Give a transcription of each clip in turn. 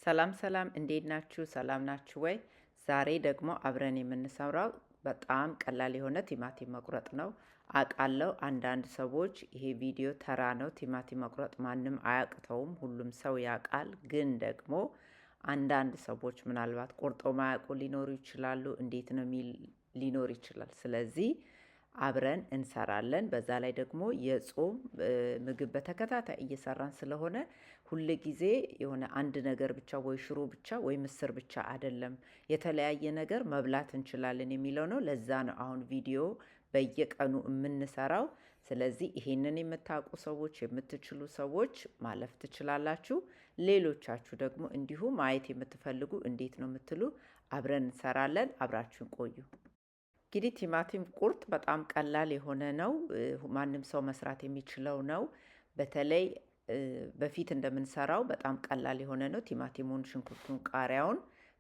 ሰላም ሰላም፣ እንዴት ናችሁ? ሰላም ናችሁ ወይ? ዛሬ ደግሞ አብረን የምንሰራው በጣም ቀላል የሆነ ቲማቲም መቁረጥ ነው። አውቃለሁ አንዳንድ ሰዎች ይሄ ቪዲዮ ተራ ነው፣ ቲማቲም መቁረጥ ማንም አያቅተውም፣ ሁሉም ሰው ያውቃል። ግን ደግሞ አንዳንድ ሰዎች ምናልባት ቆርጠው ማያውቁ ሊኖሩ ይችላሉ። እንዴት ነው የሚል ሊኖር ይችላል። ስለዚህ አብረን እንሰራለን። በዛ ላይ ደግሞ የጾም ምግብ በተከታታይ እየሰራን ስለሆነ ሁል ጊዜ የሆነ አንድ ነገር ብቻ ወይ ሽሮ ብቻ ወይ ምስር ብቻ አይደለም፣ የተለያየ ነገር መብላት እንችላለን የሚለው ነው። ለዛ ነው አሁን ቪዲዮ በየቀኑ የምንሰራው። ስለዚህ ይሄንን የምታውቁ ሰዎች፣ የምትችሉ ሰዎች ማለፍ ትችላላችሁ። ሌሎቻችሁ ደግሞ እንዲሁ ማየት የምትፈልጉ እንዴት ነው የምትሉ አብረን እንሰራለን። አብራችሁን ቆዩ። እንግዲህ ቲማቲም ቁርጥ በጣም ቀላል የሆነ ነው። ማንም ሰው መስራት የሚችለው ነው። በተለይ በፊት እንደምንሰራው በጣም ቀላል የሆነ ነው። ቲማቲሙን፣ ሽንኩርቱን፣ ቃሪያውን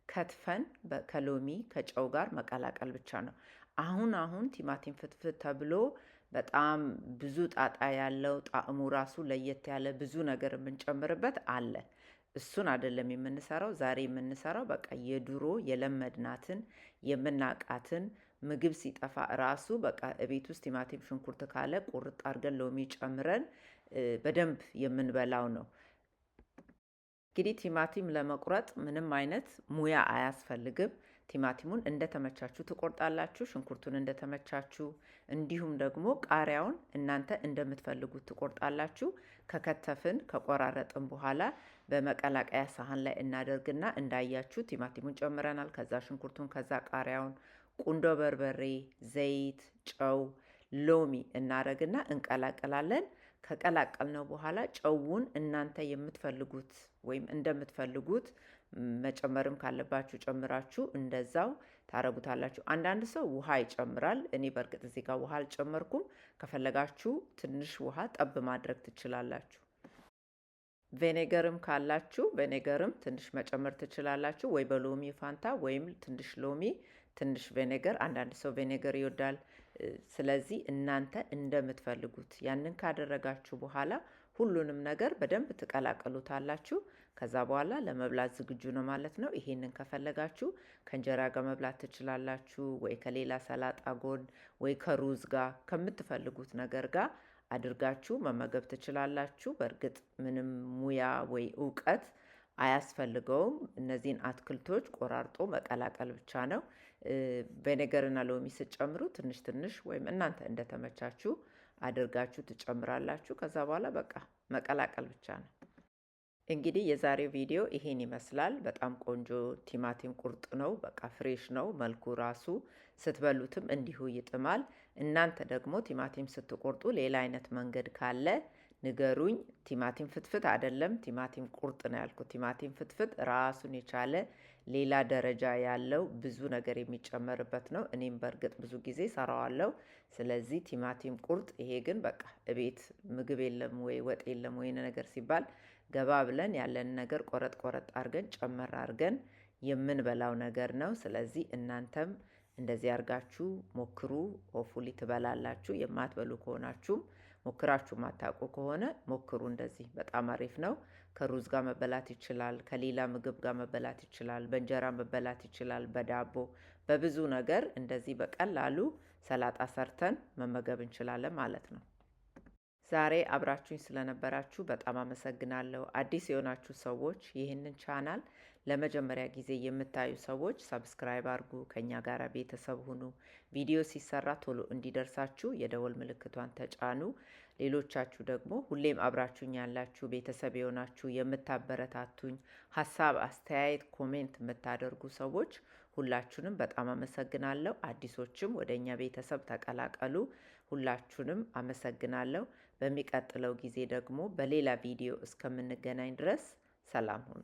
ከትፈን ከሎሚ ከጨው ጋር መቀላቀል ብቻ ነው። አሁን ቲማቲም ፍትፍት ተብሎ በጣም ብዙ ጣጣ ያለው ጣዕሙ ራሱ ለየት ያለ ብዙ ነገር የምንጨምርበት አለ። እሱን አይደለም የምንሰራው። ዛሬ የምንሰራው በቃ የድሮ የለመድናትን የምናቃትን ምግብ ሲጠፋ ራሱ በቃ እቤት ውስጥ ቲማቲም ሽንኩርት ካለ ቁርጥ አድርገን ሎሚ ጨምረን በደንብ የምንበላው ነው። እንግዲህ ቲማቲም ለመቁረጥ ምንም አይነት ሙያ አያስፈልግም። ቲማቲሙን እንደተመቻችሁ ትቆርጣላችሁ፣ ሽንኩርቱን እንደተመቻችሁ፣ እንዲሁም ደግሞ ቃሪያውን እናንተ እንደምትፈልጉት ትቆርጣላችሁ። ከከተፍን ከቆራረጥን በኋላ በመቀላቀያ ሳህን ላይ እናደርግና እንዳያችሁ ቲማቲሙን ጨምረናል። ከዛ ሽንኩርቱን፣ ከዛ ቃሪያውን፣ ቁንዶ በርበሬ፣ ዘይት፣ ጨው፣ ሎሚ እናደርግና እንቀላቅላለን። ከቀላቀልነው በኋላ ጨውን እናንተ የምትፈልጉት ወይም እንደምትፈልጉት መጨመርም ካለባችሁ ጨምራችሁ እንደዛው ታረጉታላችሁ። አንዳንድ ሰው ውሃ ይጨምራል። እኔ በእርግጥ እዚህ ጋር ውሃ አልጨመርኩም። ከፈለጋችሁ ትንሽ ውሃ ጠብ ማድረግ ትችላላችሁ። ቬኔገርም ካላችሁ ቬኔገርም ትንሽ መጨመር ትችላላችሁ። ወይ በሎሚ ፋንታ ወይም ትንሽ ሎሚ ትንሽ ቬኔገር። አንዳንድ ሰው ቬኔገር ይወዳል። ስለዚህ እናንተ እንደምትፈልጉት ያንን ካደረጋችሁ በኋላ ሁሉንም ነገር በደንብ ትቀላቀሉታላችሁ። ከዛ በኋላ ለመብላት ዝግጁ ነው ማለት ነው። ይሄንን ከፈለጋችሁ ከእንጀራ ጋር መብላት ትችላላችሁ፣ ወይ ከሌላ ሰላጣ ጎን፣ ወይ ከሩዝ ጋር ከምትፈልጉት ነገር ጋር አድርጋችሁ መመገብ ትችላላችሁ። በእርግጥ ምንም ሙያ ወይ እውቀት አያስፈልገውም። እነዚህን አትክልቶች ቆራርጦ መቀላቀል ብቻ ነው። ቬኔገርና ሎሚ ስትጨምሩ ትንሽ ትንሽ ወይም እናንተ እንደተመቻችሁ አድርጋችሁ ትጨምራላችሁ። ከዛ በኋላ በቃ መቀላቀል ብቻ ነው። እንግዲህ የዛሬው ቪዲዮ ይሄን ይመስላል። በጣም ቆንጆ ቲማቲም ቁርጥ ነው። በቃ ፍሬሽ ነው። መልኩ ራሱ ስትበሉትም እንዲሁ ይጥማል። እናንተ ደግሞ ቲማቲም ስትቆርጡ ሌላ አይነት መንገድ ካለ ንገሩኝ። ቲማቲም ፍትፍት አይደለም፣ ቲማቲም ቁርጥ ነው ያልኩት። ቲማቲም ፍትፍት ራሱን የቻለ ሌላ ደረጃ ያለው ብዙ ነገር የሚጨመርበት ነው። እኔም በእርግጥ ብዙ ጊዜ ሰራዋለሁ። ስለዚህ ቲማቲም ቁርጥ፣ ይሄ ግን በቃ እቤት ምግብ የለም ወይ ወጥ የለም ወይ ነገር ሲባል ገባ ብለን ያለን ነገር ቆረጥ ቆረጥ አድርገን ጨመር አድርገን የምንበላው ነገር ነው። ስለዚህ እናንተም እንደዚህ አድርጋችሁ ሞክሩ። ሆፉሊ ትበላላችሁ። የማትበሉ ከሆናችሁም ሞክራችሁ ማታውቁ ከሆነ ሞክሩ። እንደዚህ በጣም አሪፍ ነው። ከሩዝ ጋር መበላት ይችላል። ከሌላ ምግብ ጋር መበላት ይችላል። በእንጀራ መበላት ይችላል። በዳቦ በብዙ ነገር እንደዚህ በቀላሉ ሰላጣ ሰርተን መመገብ እንችላለን ማለት ነው። ዛሬ አብራችሁኝ ስለነበራችሁ በጣም አመሰግናለሁ። አዲስ የሆናችሁ ሰዎች ይህንን ቻናል ለመጀመሪያ ጊዜ የምታዩ ሰዎች ሰብስክራይብ አድርጉ፣ ከኛ ጋር ቤተሰብ ሁኑ። ቪዲዮ ሲሰራ ቶሎ እንዲደርሳችሁ የደወል ምልክቷን ተጫኑ። ሌሎቻችሁ ደግሞ ሁሌም አብራችሁኝ ያላችሁ ቤተሰብ የሆናችሁ የምታበረታቱኝ፣ ሀሳብ አስተያየት፣ ኮሜንት የምታደርጉ ሰዎች ሁላችሁንም በጣም አመሰግናለሁ። አዲሶችም ወደ እኛ ቤተሰብ ተቀላቀሉ። ሁላችሁንም አመሰግናለሁ። በሚቀጥለው ጊዜ ደግሞ በሌላ ቪዲዮ እስከምንገናኝ ድረስ ሰላም ሁኑ።